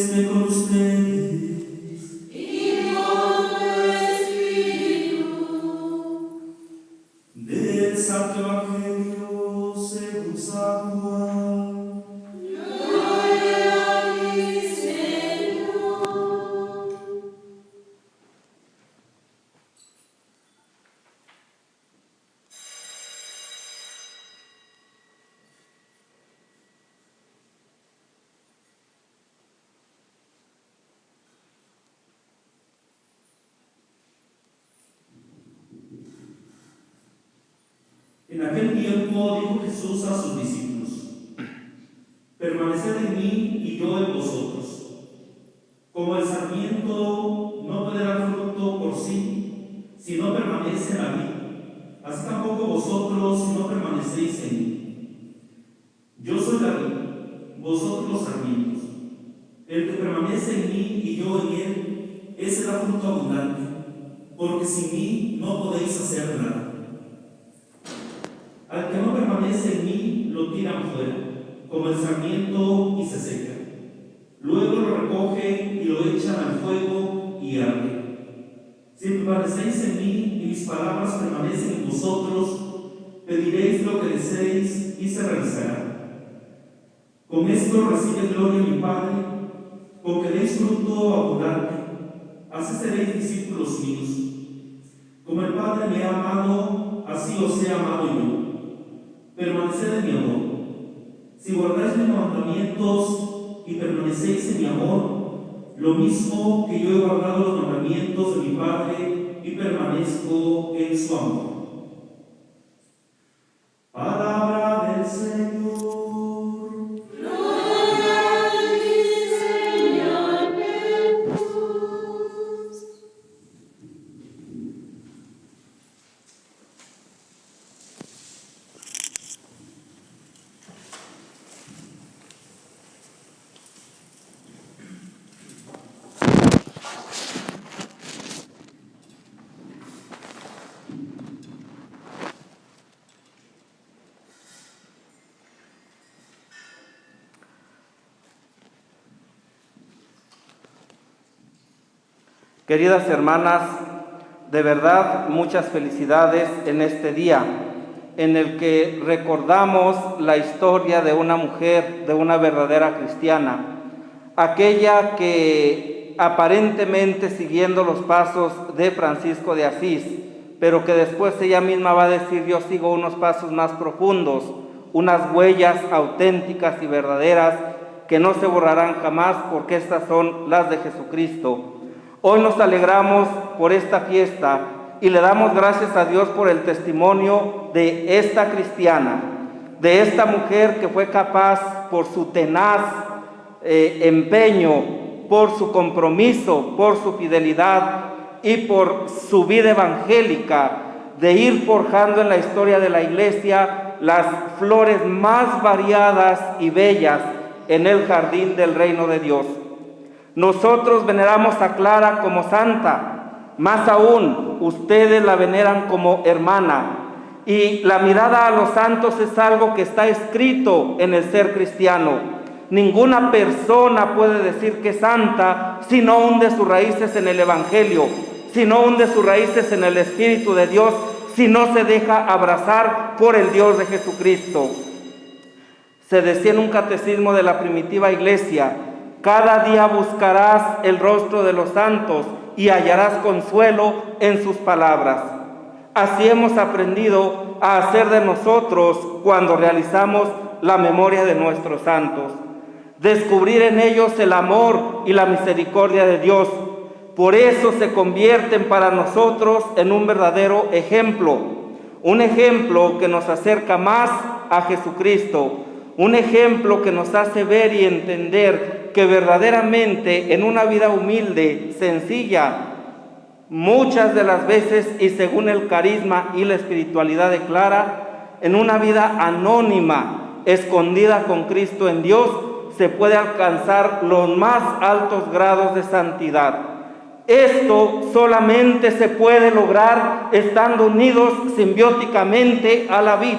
Esté con ustedes. Y con tu espíritu. Del Santo Evangelio según San Juan. Gloria a ti, Señor. En aquel tiempo dijo Jesús a sus discípulos: permaneced en mí y yo en vosotros. Como el sarmiento no puede dar fruto por sí si no permanece en la vid, así tampoco vosotros si no permanecéis en mí. Yo soy la vid, vosotros los sarmientos. El que permanece en mí y yo en él, ese da fruto abundante, porque sin mí no podéis hacer nada. Al que no permanece en mí, lo tiran fuera, como el sarmiento, y se seca. Luego lo recogen y lo echan al fuego y arde. Si permanecéis en mí y mis palabras permanecen en vosotros, pediréis lo que deseéis y se realizará. Con esto recibe gloria mi Padre, con que deis fruto abundante. Así seréis discípulos míos. Como el Padre me ha amado, así os he amado yo. Permaneced en mi amor. Si guardáis mis mandamientos y permanecéis en mi amor, lo mismo que yo he guardado los mandamientos de mi Padre y permanezco en su amor. Palabra del Señor. Gloria a ti, Señor Jesús. Queridas hermanas, de verdad muchas felicidades en este día en el que recordamos la historia de una mujer, de una verdadera cristiana, aquella que aparentemente siguiendo los pasos de Francisco de Asís, pero que después ella misma va a decir: yo sigo unos pasos más profundos, unas huellas auténticas y verdaderas que no se borrarán jamás, porque estas son las de Jesucristo. Hoy nos alegramos por esta fiesta y le damos gracias a Dios por el testimonio de esta cristiana, de esta mujer que fue capaz, por su tenaz empeño, por su compromiso, por su fidelidad y por su vida evangélica, de ir forjando en la historia de la Iglesia las flores más variadas y bellas en el jardín del reino de Dios. Nosotros veneramos a Clara como santa, más aún, ustedes la veneran como hermana, y la mirada a los santos es algo que está escrito en el ser cristiano. Ninguna persona puede decir que es santa si no hunde sus raíces en el Evangelio, si no hunde sus raíces en el Espíritu de Dios, si no se deja abrazar por el Dios de Jesucristo. Se decía en un catecismo de la primitiva iglesia: cada día buscarás el rostro de los santos y hallarás consuelo en sus palabras. Así hemos aprendido a hacer de nosotros cuando realizamos la memoria de nuestros santos. Descubrir en ellos el amor y la misericordia de Dios. Por eso se convierten para nosotros en un verdadero ejemplo. Un ejemplo que nos acerca más a Jesucristo. Un ejemplo que nos hace ver y entender que verdaderamente en una vida humilde, sencilla, muchas de las veces y según el carisma y la espiritualidad de Clara, en una vida anónima, escondida con Cristo en Dios, se puede alcanzar los más altos grados de santidad. Esto solamente se puede lograr estando unidos simbióticamente a la vid.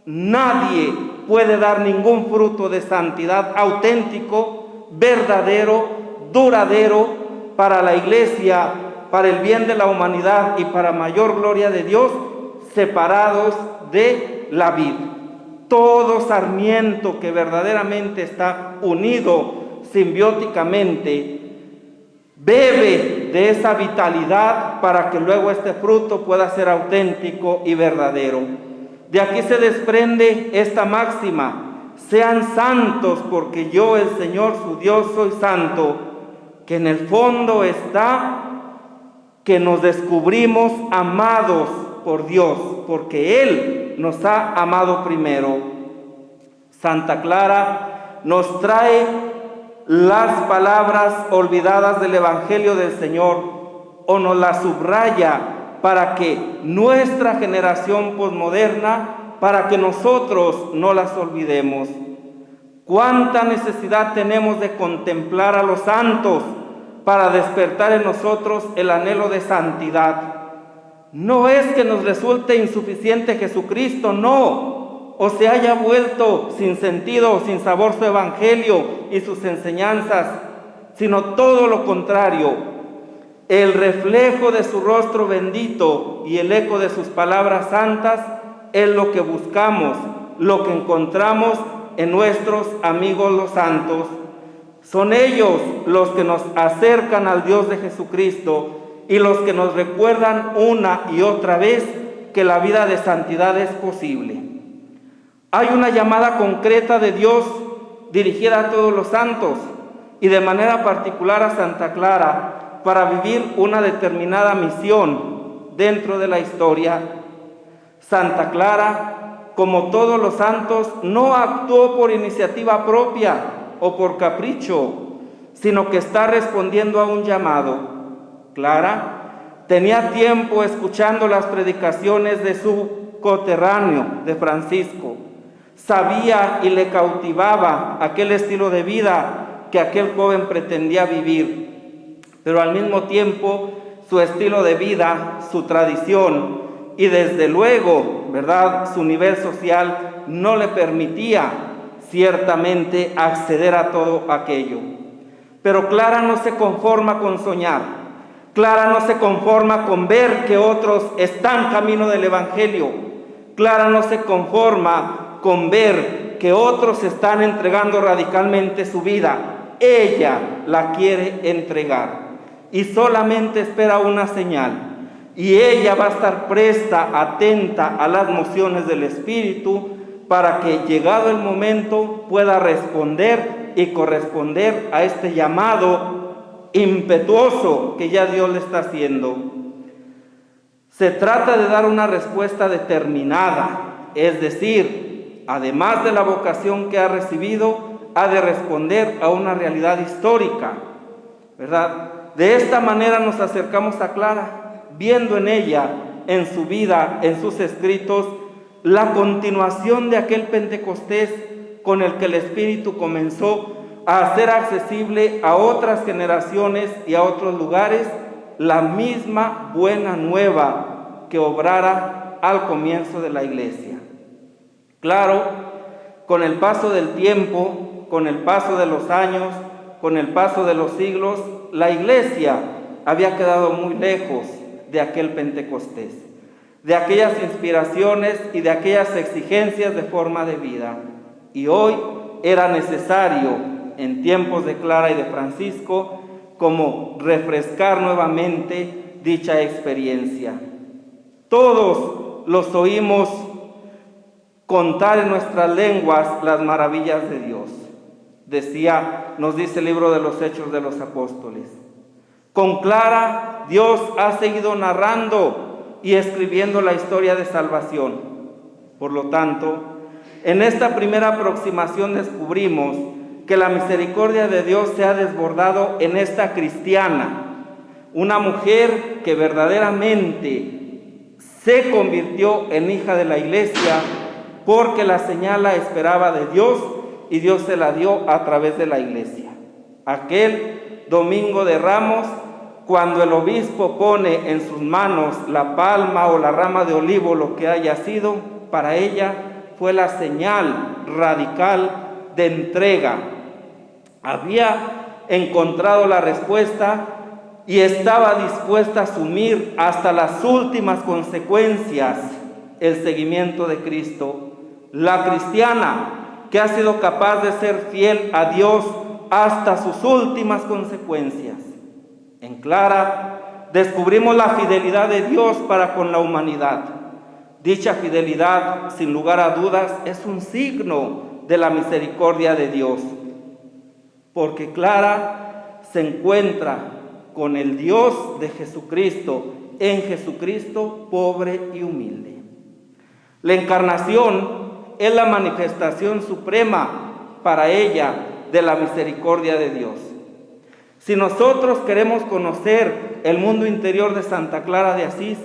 Nadie puede dar ningún fruto de santidad auténtico verdadero, duradero para la iglesia, para el bien de la humanidad y para mayor gloria de Dios, separados de la vid. Todo sarmiento que verdaderamente está unido simbióticamente bebe de esa vitalidad para que luego este fruto pueda ser auténtico y verdadero. De aquí se desprende esta máxima: sean santos porque yo, el Señor su Dios, soy santo, que en el fondo está que nos descubrimos amados por Dios, porque Él nos ha amado primero. Santa Clara nos trae las palabras olvidadas del Evangelio del Señor, o nos las subraya para que nuestra generación posmoderna, para que nosotros no las olvidemos. Cuánta necesidad tenemos de contemplar a los santos para despertar en nosotros el anhelo de santidad. No es que nos resulte insuficiente Jesucristo, no, o se haya vuelto sin sentido o sin sabor su evangelio y sus enseñanzas, sino todo lo contrario. El reflejo de su rostro bendito y el eco de sus palabras santas es lo que buscamos, lo que encontramos en nuestros amigos los santos. Son ellos los que nos acercan al Dios de Jesucristo y los que nos recuerdan una y otra vez que la vida de santidad es posible. Hay una llamada concreta de Dios dirigida a todos los santos y de manera particular a Santa Clara para vivir una determinada misión dentro de la historia. Santa Clara, como todos los santos, no actuó por iniciativa propia o por capricho, sino que está respondiendo a un llamado. Clara tenía tiempo escuchando las predicaciones de su coterráneo, de Francisco. Sabía y le cautivaba aquel estilo de vida que aquel joven pretendía vivir, pero al mismo tiempo su estilo de vida, su tradición y desde luego, ¿verdad?, su nivel social no le permitía ciertamente acceder a todo aquello. Pero Clara no se conforma con soñar. Clara no se conforma con ver que otros están camino del Evangelio. Clara no se conforma con ver que otros están entregando radicalmente su vida. Ella la quiere entregar y solamente espera una señal. Y ella va a estar presta, atenta a las mociones del Espíritu para que, llegado el momento, pueda responder y corresponder a este llamado impetuoso que ya Dios le está haciendo. Se trata de dar una respuesta determinada, es decir, además de la vocación que ha recibido, ha de responder a una realidad histórica, ¿verdad? De esta manera nos acercamos a Clara, viendo en ella, en su vida, en sus escritos, la continuación de aquel Pentecostés con el que el Espíritu comenzó a hacer accesible a otras generaciones y a otros lugares la misma buena nueva que obrara al comienzo de la iglesia. Claro, con el paso del tiempo, con el paso de los años, con el paso de los siglos, la iglesia había quedado muy lejos de aquel Pentecostés, de aquellas inspiraciones y de aquellas exigencias de forma de vida. Y hoy era necesario, en tiempos de Clara y de Francisco, como refrescar nuevamente dicha experiencia. Todos los oímos contar en nuestras lenguas las maravillas de Dios. Nos dice el libro de los Hechos de los Apóstoles. Con Clara, Dios ha seguido narrando y escribiendo la historia de salvación. Por lo tanto, en esta primera aproximación descubrimos que la misericordia de Dios se ha desbordado en esta cristiana, una mujer que verdaderamente se convirtió en hija de la iglesia porque la señal la esperaba de Dios y Dios se la dio a través de la iglesia. Aquel domingo de Ramos, cuando el obispo pone en sus manos la palma o la rama de olivo, lo que haya sido, para ella fue la señal radical de entrega había encontrado la respuesta y estaba dispuesta a asumir hasta las últimas consecuencias el seguimiento de Cristo. La cristiana que ha sido capaz de ser fiel a Dios hasta sus últimas consecuencias. En Clara descubrimos la fidelidad de Dios para con la humanidad. Dicha fidelidad, sin lugar a dudas, es un signo de la misericordia de Dios, porque Clara se encuentra con el Dios de Jesucristo, en Jesucristo pobre y humilde. La encarnación es la manifestación suprema para ella de la misericordia de Dios. Si nosotros queremos conocer el mundo interior de Santa Clara de Asís,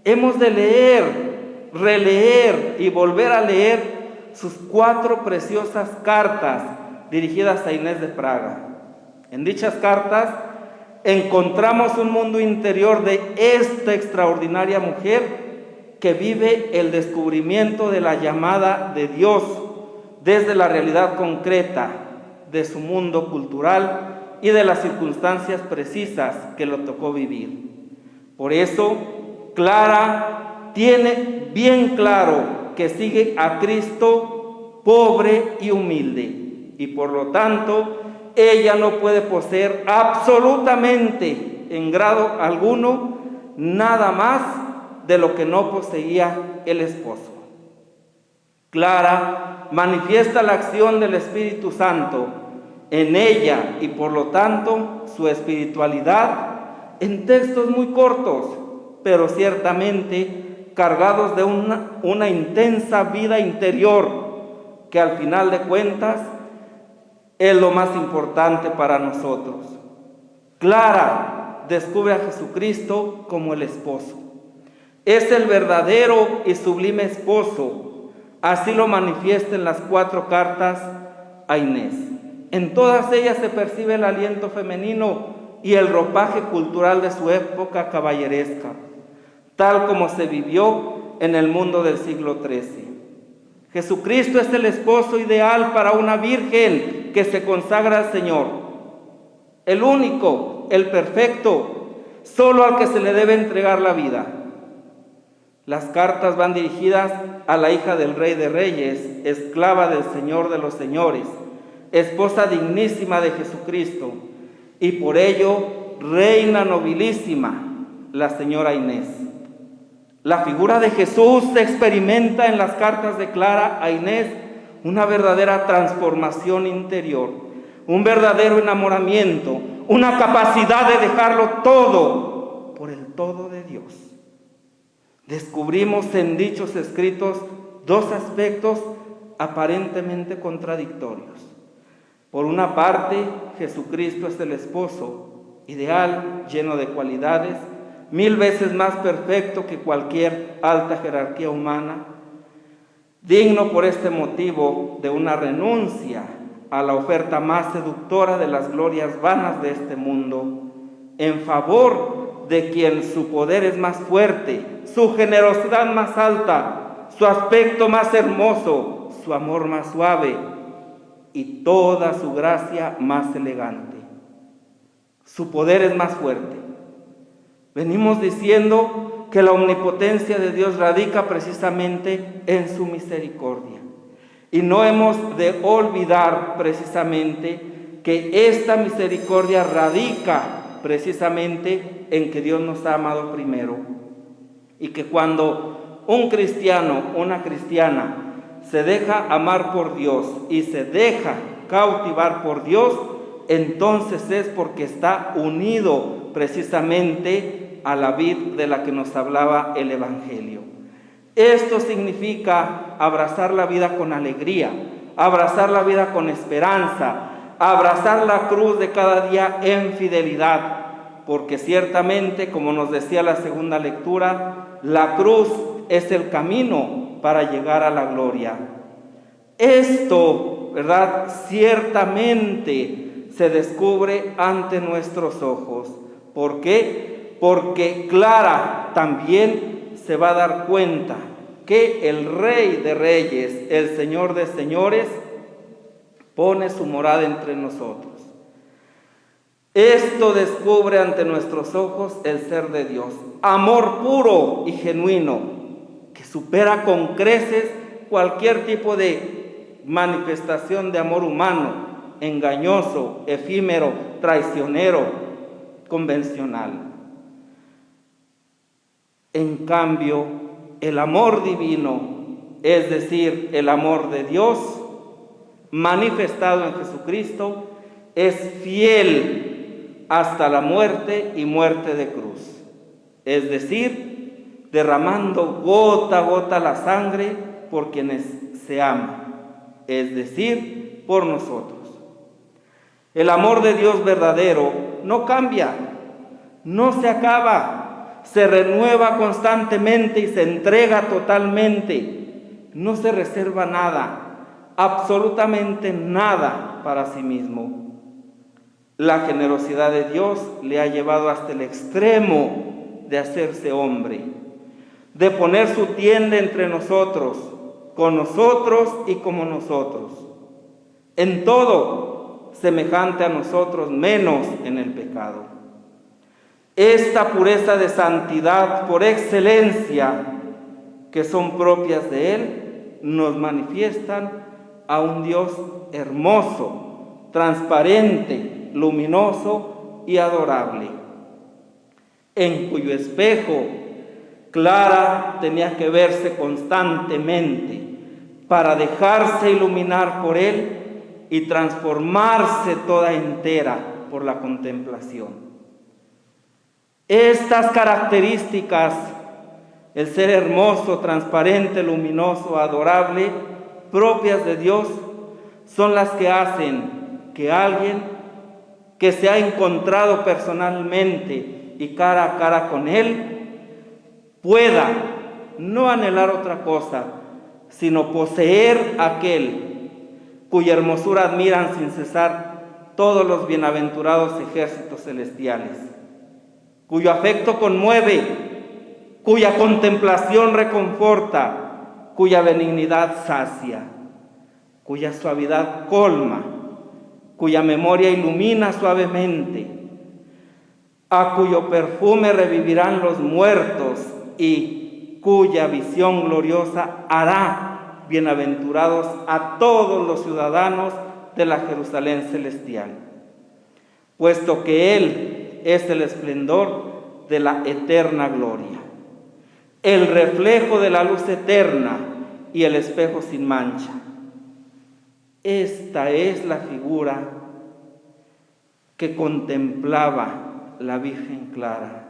hemos de leer, releer y volver a leer sus 4 preciosas cartas dirigidas a Inés de Praga. En dichas cartas encontramos un mundo interior de esta extraordinaria mujer que vive el descubrimiento de la llamada de Dios desde la realidad concreta de su mundo cultural y de las circunstancias precisas que lo tocó vivir. Por eso, Clara tiene bien claro que sigue a Cristo pobre y humilde, y por lo tanto, ella no puede poseer absolutamente, en grado alguno, nada más de lo que no poseía el esposo. Clara manifiesta la acción del Espíritu Santo en ella y por lo tanto su espiritualidad en textos muy cortos, pero ciertamente cargados de una intensa vida interior que al final de cuentas es lo más importante para nosotros. Clara descubre a Jesucristo como el esposo. Es el verdadero y sublime esposo. Así lo manifiesta en las 4 cartas a Inés. En todas ellas se percibe el aliento femenino y el ropaje cultural de su época caballeresca, tal como se vivió en el mundo del siglo XIII. Jesucristo es el esposo ideal para una virgen que se consagra al Señor, el único, el perfecto, solo al que se le debe entregar la vida. Las cartas van dirigidas a la hija del Rey de Reyes, esclava del Señor de los Señores, esposa dignísima de Jesucristo, y por ello reina nobilísima, la señora Inés. La figura de Jesús se experimenta en las cartas de Clara a Inés una verdadera transformación interior, un verdadero enamoramiento, una capacidad de dejarlo todo por el todo de Dios. Descubrimos en dichos escritos 2 aspectos aparentemente contradictorios. Por una parte, Jesucristo es el esposo, ideal, lleno de cualidades, 1000 veces más perfecto que cualquier alta jerarquía humana, digno por este motivo de una renuncia a la oferta más seductora de las glorias vanas de este mundo, en favor de quien su poder es más fuerte, su generosidad más alta, su aspecto más hermoso, su amor más suave y toda su gracia más elegante. Su poder es más fuerte. Venimos diciendo que la omnipotencia de Dios radica precisamente en su misericordia. Y no hemos de olvidar precisamente que esta misericordia radica precisamente en que Dios nos ha amado primero. Y que cuando un cristiano, una cristiana, se deja amar por Dios y se deja cautivar por Dios, entonces es porque está unido precisamente a la vid de la que nos hablaba el Evangelio. Esto significa abrazar la vida con alegría, abrazar la vida con esperanza, abrazar la cruz de cada día en fidelidad, porque ciertamente, como nos decía la segunda lectura, la cruz es el camino para llegar a la gloria. Esto, ¿verdad?, ciertamente se descubre ante nuestros ojos. ¿Por qué? Porque Clara también se va a dar cuenta que el Rey de Reyes, el Señor de Señores, pone su morada entre nosotros. Esto descubre ante nuestros ojos el ser de Dios, amor puro y genuino, que supera con creces cualquier tipo de manifestación de amor humano, engañoso, efímero, traicionero, convencional. En cambio, el amor divino, es decir, el amor de Dios, manifestado en Jesucristo, es fiel hasta la muerte y muerte de cruz. Es decir, derramando gota a gota la sangre por quienes se aman, es decir, por nosotros. El amor de Dios verdadero no cambia, no se acaba, se renueva constantemente y se entrega totalmente. No se reserva nada, absolutamente nada para sí mismo. La generosidad de Dios le ha llevado hasta el extremo de hacerse hombre, de poner su tienda entre nosotros, con nosotros y como nosotros. En todo, semejante a nosotros, menos en el pecado. Esta pureza de santidad por excelencia, que son propias de Él, nos manifiestan a un Dios hermoso, transparente, luminoso y adorable, en cuyo espejo Clara tenía que verse constantemente para dejarse iluminar por Él y transformarse toda entera por la contemplación. Estas características, el ser hermoso, transparente, luminoso, adorable, propias de Dios, son las que hacen que alguien que se ha encontrado personalmente y cara a cara con Él, pueda no anhelar otra cosa, sino poseer aquel cuya hermosura admiran sin cesar todos los bienaventurados ejércitos celestiales, cuyo afecto conmueve, cuya contemplación reconforta, cuya benignidad sacia, cuya suavidad colma, cuya memoria ilumina suavemente, a cuyo perfume revivirán los muertos y cuya visión gloriosa hará bienaventurados a todos los ciudadanos de la Jerusalén celestial, puesto que Él es el esplendor de la eterna gloria, el reflejo de la luz eterna y el espejo sin mancha. Esta es la figura que contemplaba la Virgen Clara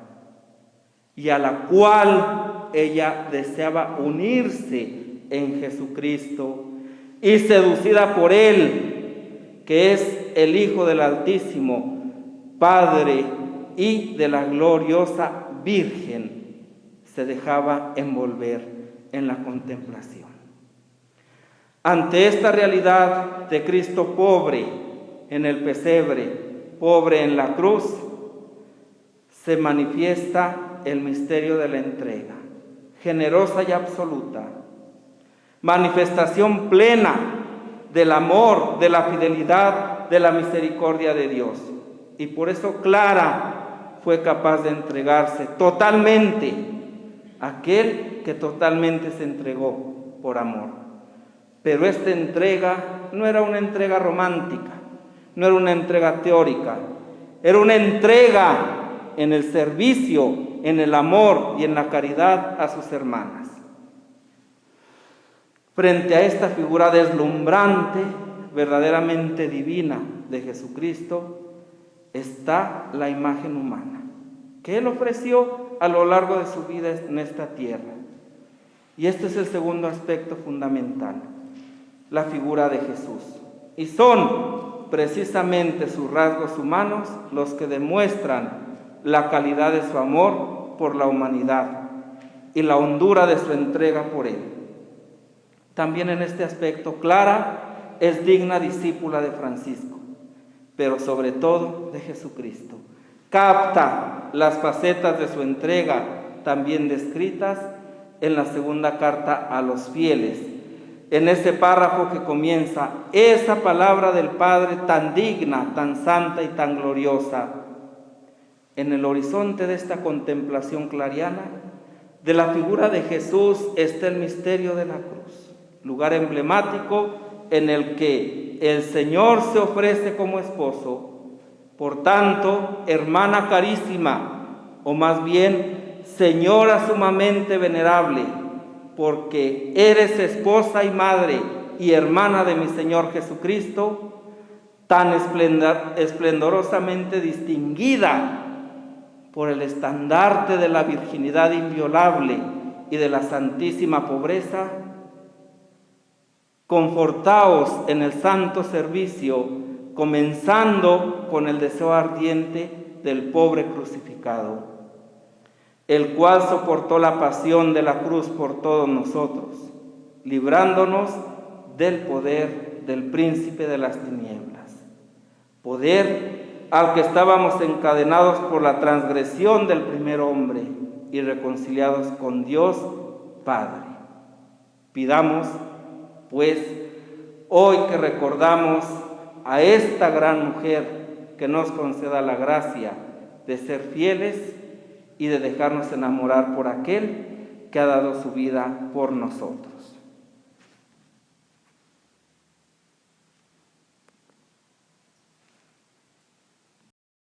y a la cual ella deseaba unirse en Jesucristo, y seducida por Él, que es el Hijo del Altísimo, Padre y de la gloriosa Virgen, se dejaba envolver en la contemplación. Ante esta realidad de Cristo pobre en el pesebre, pobre en la cruz, se manifiesta el misterio de la entrega, generosa y absoluta, manifestación plena del amor, de la fidelidad, de la misericordia de Dios. Y por eso Clara fue capaz de entregarse totalmente a aquel que totalmente se entregó por amor. Pero esta entrega no era una entrega romántica, no era una entrega teórica, era una entrega en el servicio, en el amor y en la caridad a sus hermanas. Frente a esta figura deslumbrante, verdaderamente divina de Jesucristo, está la imagen humana que Él ofreció a lo largo de su vida en esta tierra. Y este es el segundo aspecto fundamental, la figura de Jesús. Y son precisamente sus rasgos humanos los que demuestran la calidad de su amor por la humanidad y la hondura de su entrega por Él. También en este aspecto, Clara es digna discípula de Francisco, pero sobre todo de Jesucristo. Capta las facetas de su entrega, también descritas en la segunda carta a los fieles, en ese párrafo que comienza, esa palabra del Padre tan digna, tan santa y tan gloriosa. En el horizonte de esta contemplación clariana, de la figura de Jesús está el misterio de la cruz, lugar emblemático en el que el Señor se ofrece como esposo. Por tanto, hermana carísima, o más bien, señora sumamente venerable, porque eres esposa y madre y hermana de mi Señor Jesucristo, tan esplendorosamente distinguida por el estandarte de la virginidad inviolable y de la santísima pobreza, confortaos en el santo servicio, comenzando con el deseo ardiente del pobre crucificado, el cual soportó la pasión de la cruz por todos nosotros, librándonos del poder del príncipe de las tinieblas, poder al que estábamos encadenados por la transgresión del primer hombre y reconciliados con Dios Padre. Pidamos, pues, hoy que recordamos a esta gran mujer, que nos conceda la gracia de ser fieles y de dejarnos enamorar por aquel que ha dado su vida por nosotros.